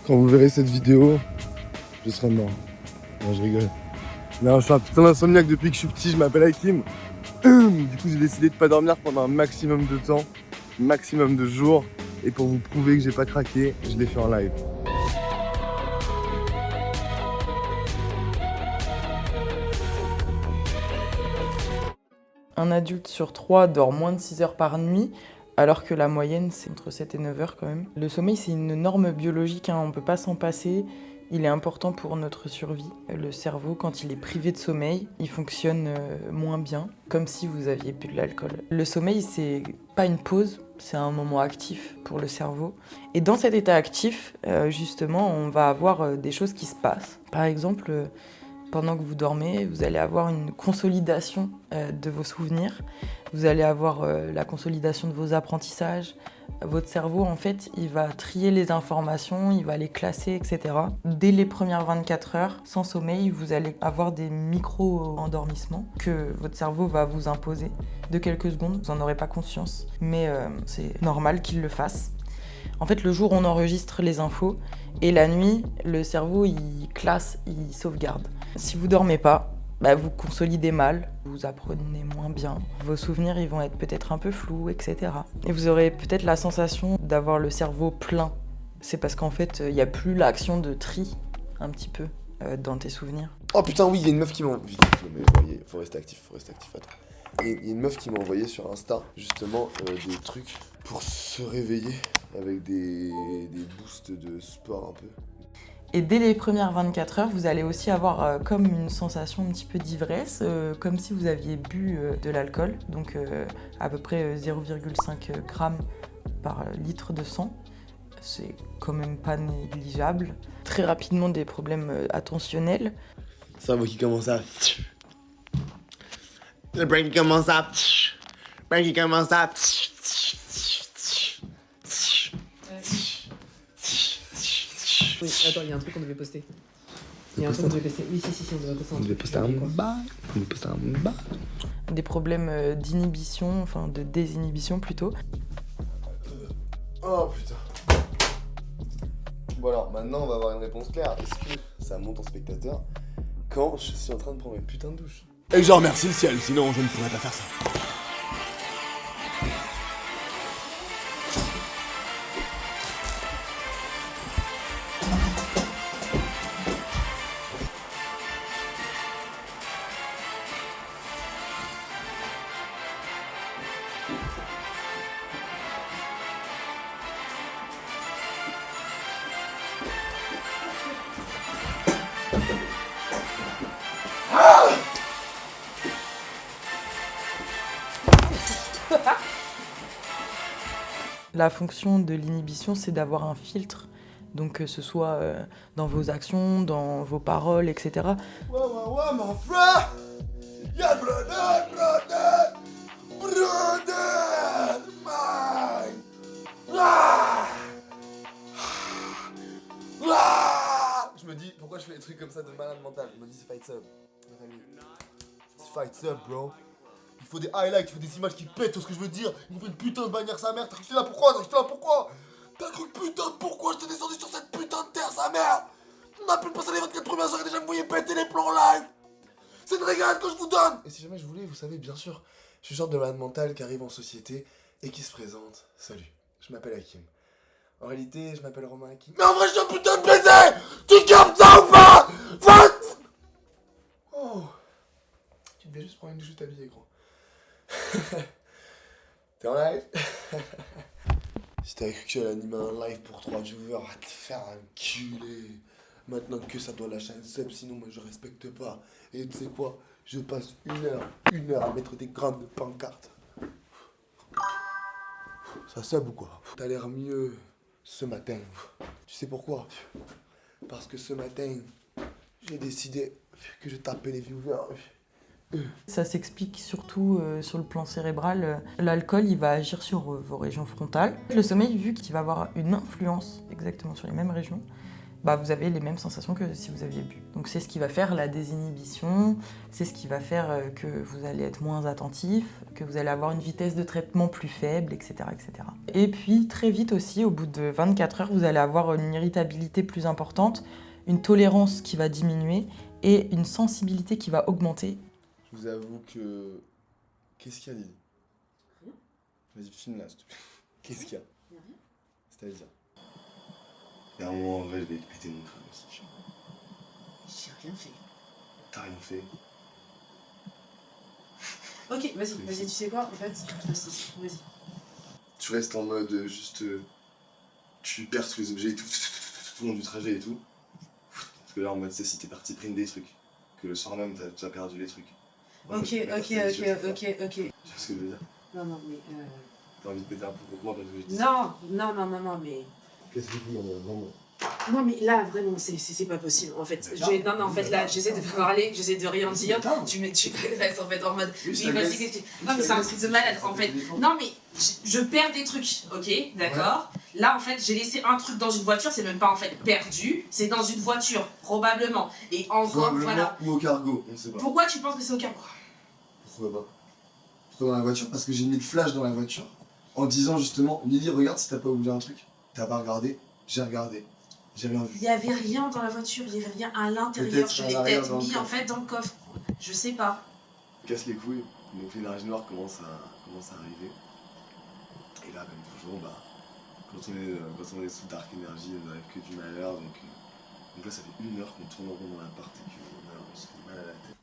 Quand vous verrez cette vidéo, je serai mort. Non, je rigole. Non, je suis un putain d'insomniaque depuis que je suis petit, je m'appelle Hakim. Du coup, j'ai décidé de pas dormir pendant un maximum de temps, maximum de jours. Et pour vous prouver que j'ai pas craqué, je l'ai fait en live. Un adulte sur 3 dort moins de 6 heures par nuit, alors que la moyenne, c'est entre 7 et 9 heures quand même. Le sommeil, c'est une norme biologique, on ne peut pas s'en passer. Il est important pour notre survie. Le cerveau, quand il est privé de sommeil, il fonctionne moins bien, comme si vous aviez bu de l'alcool. Le sommeil, c'est pas une pause, c'est un moment actif pour le cerveau. Et dans cet état actif, justement, on va avoir des choses qui se passent. Par exemple, pendant que vous dormez, vous allez avoir une consolidation de vos souvenirs, vous allez avoir la consolidation de vos apprentissages. Votre cerveau, en fait, il va trier les informations, il va les classer, etc. Dès les premières 24 heures, sans sommeil, vous allez avoir des micro-endormissements que votre cerveau va vous imposer de quelques secondes. Vous n'en aurez pas conscience, mais c'est normal qu'il le fasse. En fait, le jour, on enregistre les infos et la nuit, le cerveau, il classe, il sauvegarde. Si vous dormez pas, vous consolidez mal, vous apprenez moins bien, vos souvenirs ils vont être peut-être un peu flous, etc. Et vous aurez peut-être la sensation d'avoir le cerveau plein. C'est parce qu'en fait, il n'y a plus l'action de tri, un petit peu, dans tes souvenirs. Oh putain, oui, il y a une meuf qui m'a... Faut rester actif, attends. Il y a une meuf qui m'a envoyé sur Insta, justement, des trucs pour se réveiller avec des boosts de sport un peu. Et dès les premières 24 heures, vous allez aussi avoir comme une sensation un petit peu d'ivresse, comme si vous aviez bu de l'alcool, donc à peu près 0,5 grammes par litre de sang. C'est quand même pas négligeable. Très rapidement, des problèmes attentionnels. Le cerveau qui commence à... Le brain qui commence à... Oui, attends, il y a un truc qu'on devait poster. Oui, si, on devait poster un truc. Des problèmes d'inhibition, enfin de désinhibition plutôt. Oh putain. Bon alors, maintenant on va avoir une réponse claire. Est-ce que ça monte en spectateur quand je suis en train de prendre une putain de douche? Et je remercie le ciel, sinon je ne pourrais pas faire ça. La fonction de l'inhibition, c'est d'avoir un filtre, donc que ce soit dans vos actions, dans vos paroles, etc. Ouais, mon frère! Y'a brother, mine! Je me dis, pourquoi je fais des trucs comme ça de malade mental? Je me dis, c'est fight sub. C'est fight sub, bro. Il faut des highlights, il faut des images qui pètent, tout ce que je veux dire. Il nous fait une putain de bannière sa mère. T'as cru que j'étais là pourquoi? T'as cru putain de pourquoi j'étais descendu sur cette putain de terre sa mère? On a pu passer les 24 premières heures et déjà me voyez péter les plombs en live. C'est une régalade que je vous donne. Et si jamais je voulais, vous savez, bien sûr, je suis le genre de malade mental qui arrive en société et qui se présente. Salut, je m'appelle Hakim. En réalité, je m'appelle Romain Hakim. Mais en vrai, je suis un putain de baiser. Tu captes ça ou pas? Oh. Tu devais juste prendre une douche et t'habiller, gros. T'es en live? Si t'avais cru que j'allais animer un live pour 3 viewers, va te faire enculer. Maintenant que ça doit lâcher un sub, sinon moi je respecte pas. Et tu sais quoi? Je passe une heure à mettre des grandes pancartes. Ça sub ou quoi? T'as l'air mieux ce matin. Tu sais pourquoi? Parce que ce matin, j'ai décidé que je tapais les viewers. Ça s'explique surtout sur le plan cérébral. L'alcool, il va agir sur vos régions frontales. Le sommeil, vu qu'il va avoir une influence exactement sur les mêmes régions, bah, vous avez les mêmes sensations que si vous aviez bu. Donc c'est ce qui va faire la désinhibition, c'est ce qui va faire que vous allez être moins attentif, que vous allez avoir une vitesse de traitement plus faible, etc., etc. Et puis très vite aussi, au bout de 24 heures, vous allez avoir une irritabilité plus importante, une tolérance qui va diminuer et une sensibilité qui va augmenter. Je vous avoue que... Qu'est-ce qu'il y a, Lily? Vas-y, filme là, s'il te plaît. Qu'est-ce qu'il y a? C'est-à-dire? Il y a un moment, en vrai, je vais te péter mon crâne aussi, tu vois. J'ai rien fait. T'as rien fait. Ok, vas-y, tu sais quoi, en fait, vas-y. Tu restes en mode juste... tu perds tous les objets et tout le long du trajet et tout. Parce que là, en mode, c'est si t'es parti prendre des trucs. Que le soir même, t'as perdu les trucs. Ok. Tu vois ce que je veux dire? Non, mais... T'as envie de péter un peu pour moi parce que je dis Non, mais... Qu'est-ce que tu dis, vraiment? Non, mais là, vraiment, c'est pas possible, en fait. En fait, là, j'essaie de parler, j'essaie de rien dire. Tu restes, en fait, en mode... Oui, vas-y, qu'est-ce que... Non, mais c'est un truc de malade, en fait. Non, mais je perds des trucs, ok? D'accord? Là, en fait, j'ai laissé un truc dans une voiture, c'est même pas, en fait, perdu. C'est dans une voiture, probablement. Et en gros, voilà. Ou au cargo, on sait pas. Pourquoi tu penses que c'est au cargo? Pourquoi pas? Pourquoi dans la voiture? Parce que j'ai mis le flash dans la voiture en disant justement, Lily, regarde si t'as pas oublié un truc. T'as pas regardé? J'ai regardé. J'ai rien vu. Il y avait rien dans la voiture, il y avait rien à l'intérieur. Je l'ai peut-être mis en fait dans le coffre. Je sais pas. Casse les couilles, donc l'énergie noire commence à arriver. Et là, comme toujours, bah, quand on est sous Dark Energy, on n'arrive que du malheur. Donc là, ça fait 1 heure qu'on tourne en rond dans l'appart et qu'on se fait mal à la tête.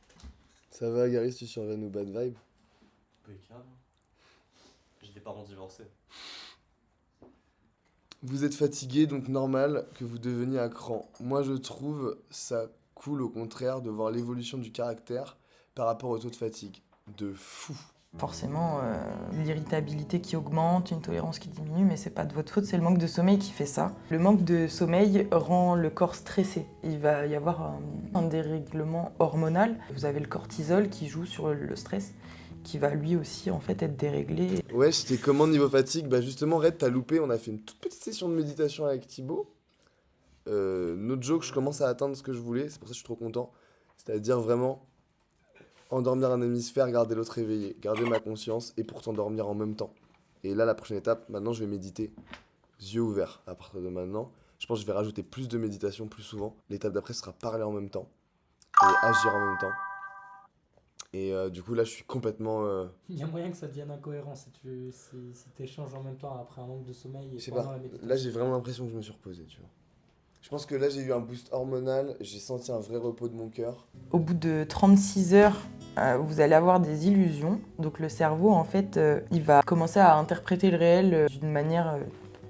Ça va, Gary, tu surveilles nos bad vibes? Impeccable. J'ai des parents divorcés. Vous êtes fatigué, donc normal que vous deveniez à cran. Moi, je trouve ça cool, au contraire, de voir l'évolution du caractère par rapport au taux de fatigue. De fou. Forcément, l'irritabilité qui augmente, une tolérance qui diminue, mais c'est pas de votre faute, c'est le manque de sommeil qui fait ça. Le manque de sommeil rend le corps stressé. Il va y avoir un dérèglement hormonal. Vous avez le cortisol qui joue sur le stress, qui va lui aussi en fait être déréglé. Ouais, j'étais comment niveau fatigue? Bah justement, Red, t'as loupé, on a fait une toute petite session de méditation avec Thibaut. No joke, je commence à atteindre ce que je voulais, c'est pour ça que je suis trop content. C'est-à-dire vraiment endormir un hémisphère, garder l'autre éveillé, garder ma conscience et pourtant dormir en même temps. Et là, la prochaine étape, maintenant je vais méditer, yeux ouverts à partir de maintenant. Je pense que je vais rajouter plus de méditation plus souvent. L'étape d'après sera parler en même temps et agir en même temps. Et du coup là je suis complètement... Il y a moyen que ça devienne incohérent si tu échanges en même temps après un manque de sommeil et Je sais pendant pas, la méditation. là j'ai vraiment l'impression que je me suis reposé, tu vois. Je pense que là j'ai eu un boost hormonal, j'ai senti un vrai repos de mon cœur. Au bout de 36 heures, vous allez avoir des illusions. Donc le cerveau, en fait, il va commencer à interpréter le réel d'une manière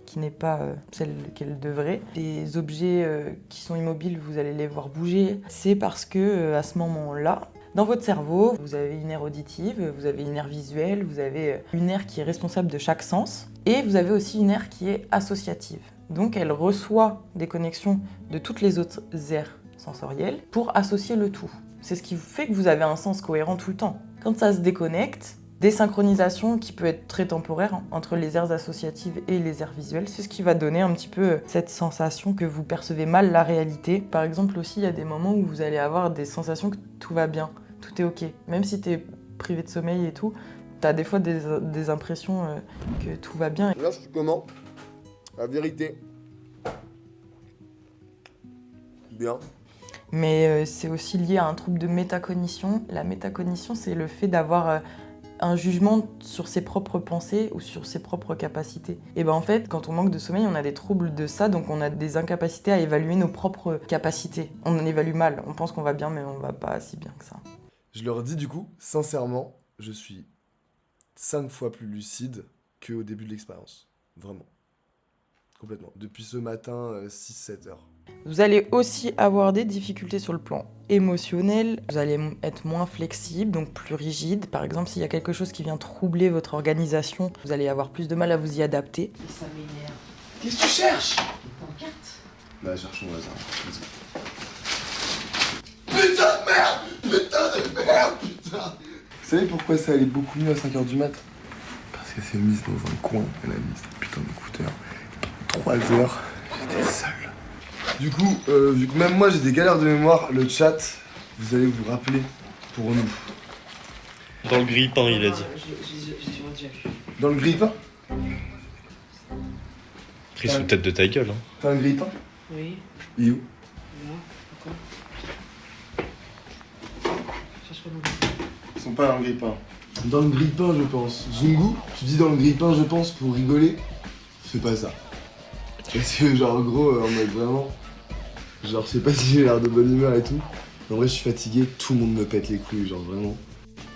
qui n'est pas celle qu'elle devrait. Les objets qui sont immobiles, vous allez les voir bouger. C'est parce que à ce moment-là, dans votre cerveau, vous avez une aire auditive, vous avez une aire visuelle, vous avez une aire qui est responsable de chaque sens, et vous avez aussi une aire qui est associative. Donc elle reçoit des connexions de toutes les autres aires sensorielles pour associer le tout. C'est ce qui fait que vous avez un sens cohérent tout le temps. Quand ça se déconnecte, désynchronisation qui peut être très temporaire entre les aires associatives et les aires visuelles, c'est ce qui va donner un petit peu cette sensation que vous percevez mal la réalité. Par exemple aussi, il y a des moments où vous allez avoir des sensations que tout va bien, tout est ok. Même si t'es privé de sommeil et tout, t'as des fois des impressions que tout va bien. Là je suis comment? La vérité. Bien. Mais c'est aussi lié à un trouble de métacognition. La métacognition, c'est le fait d'avoir un jugement sur ses propres pensées ou sur ses propres capacités. Et ben en fait, quand on manque de sommeil, on a des troubles de ça, donc on a des incapacités à évaluer nos propres capacités. On en évalue mal, on pense qu'on va bien, mais on va pas si bien que ça. Je leur dis du coup, sincèrement, je suis 5 fois plus lucide qu'au début de l'expérience. Vraiment. Complètement. Depuis ce matin, 6-7 heures. Vous allez aussi avoir des difficultés sur le plan émotionnel. Vous allez être moins flexible, donc plus rigide. Par exemple, s'il y a quelque chose qui vient troubler votre organisation, vous allez avoir plus de mal à vous y adapter. Ça m'énerve. Qu'est-ce que tu cherches? Pancarte. Bah, cherchons au hasard. Putain de merde! Putain de merde! Putain! Vous savez pourquoi ça allait beaucoup mieux à 5h du mat'? Parce qu'elle s'est mise dans un coin, elle a mis cette putain d'écouteur. 3 heures, j'étais seul. Du coup, vu que même moi j'ai des galères de mémoire, le chat, vous allez vous rappeler pour nous. Dans le grille-pain, il a dit. J'ai déjà vu. Dans le grille-pain? Pris sous tête de ta gueule. Hein. T'as un grille-pain? Oui. Il est où? Non. Pourquoi? Cherche pas mon Ils sont pas dans le grille-pain. Dans le grille-pain, je pense. Zungu, tu dis dans le grille-pain, je pense, pour rigoler. Fais pas ça. Parce que, genre, gros, en mode vraiment. Genre, je sais pas si j'ai l'air de bonne humeur et tout. En vrai, je suis fatigué, tout le monde me pète les couilles, genre vraiment.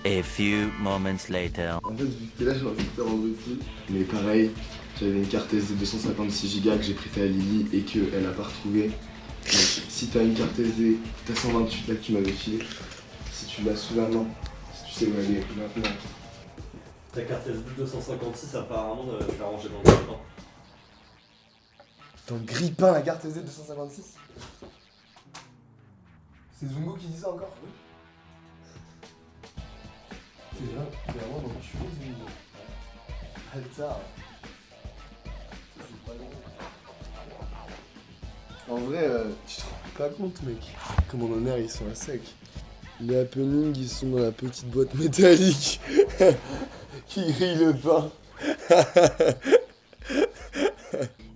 A few moments later. En fait, vu que t'es là, j'ai envie de faire en petit. Mais pareil, j'avais une carte SD 256 Go que j'ai prêtée à Lily et qu'elle a pas retrouvé. Donc, si t'as une carte SD, t'as 128 là que tu m'avais filé. Si tu l'as sous la main, si tu sais où elle est maintenant. Ta carte SD 256, apparemment, je l'ai rangée dans le grille-pain. Dans le grille-pain, la carte SD 256? C'est Zungo qui dit ça encore? Oui. C'est vraiment dans le culé, Zungo. Altar. En vrai, tu te rends pas compte, mec. Comme on en est, ils sont à sec. Les happenings, ils sont dans la petite boîte métallique qui grille le pain.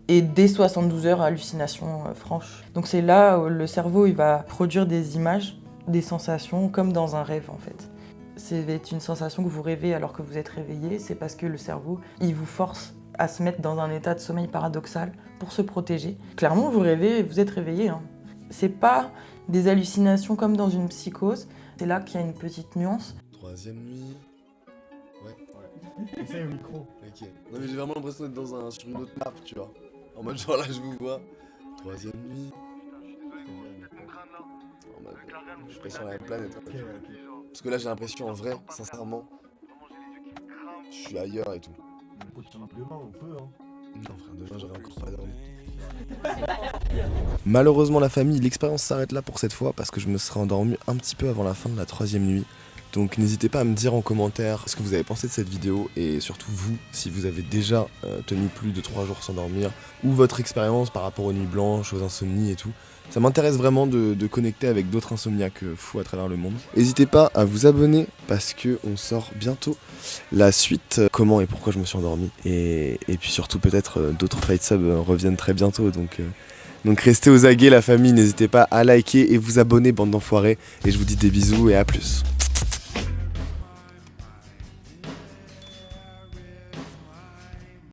Et dès 72 heures, hallucination franche. Donc c'est là où le cerveau il va produire des images, des sensations, comme dans un rêve en fait. C'est une sensation que vous rêvez alors que vous êtes réveillé, c'est parce que le cerveau, il vous force à se mettre dans un état de sommeil paradoxal pour se protéger. Clairement, vous rêvez et vous êtes réveillé. Hein. C'est pas des hallucinations comme dans une psychose, c'est là qu'il y a une petite nuance. Troisième nuit. Ouais. Essaye au micro. Ok. Non mais j'ai vraiment l'impression d'être sur une autre map, tu vois. En mode genre là je vous vois. Troisième nuit. En mode, je suis pas sur la même planète. En fait. Parce que là j'ai l'impression en vrai, sincèrement, je suis ailleurs et tout. Demain on peut hein. Non frère, demain j'aurais encore pas dormi. Malheureusement la famille, l'expérience s'arrête là pour cette fois parce que je me serais endormi un petit peu avant la fin de la troisième nuit. Donc n'hésitez pas à me dire en commentaire ce que vous avez pensé de cette vidéo et surtout vous, si vous avez déjà tenu plus de 3 jours sans dormir ou votre expérience par rapport aux nuits blanches, aux insomnies et tout. Ça m'intéresse vraiment de connecter avec d'autres insomniaques fous à travers le monde. N'hésitez pas à vous abonner parce que on sort bientôt la suite, comment et pourquoi je me suis endormi. Et puis surtout peut-être d'autres fight subs reviennent très bientôt. Donc restez aux aguets la famille, n'hésitez pas à liker et vous abonner bande d'enfoirés. Et je vous dis des bisous et à plus.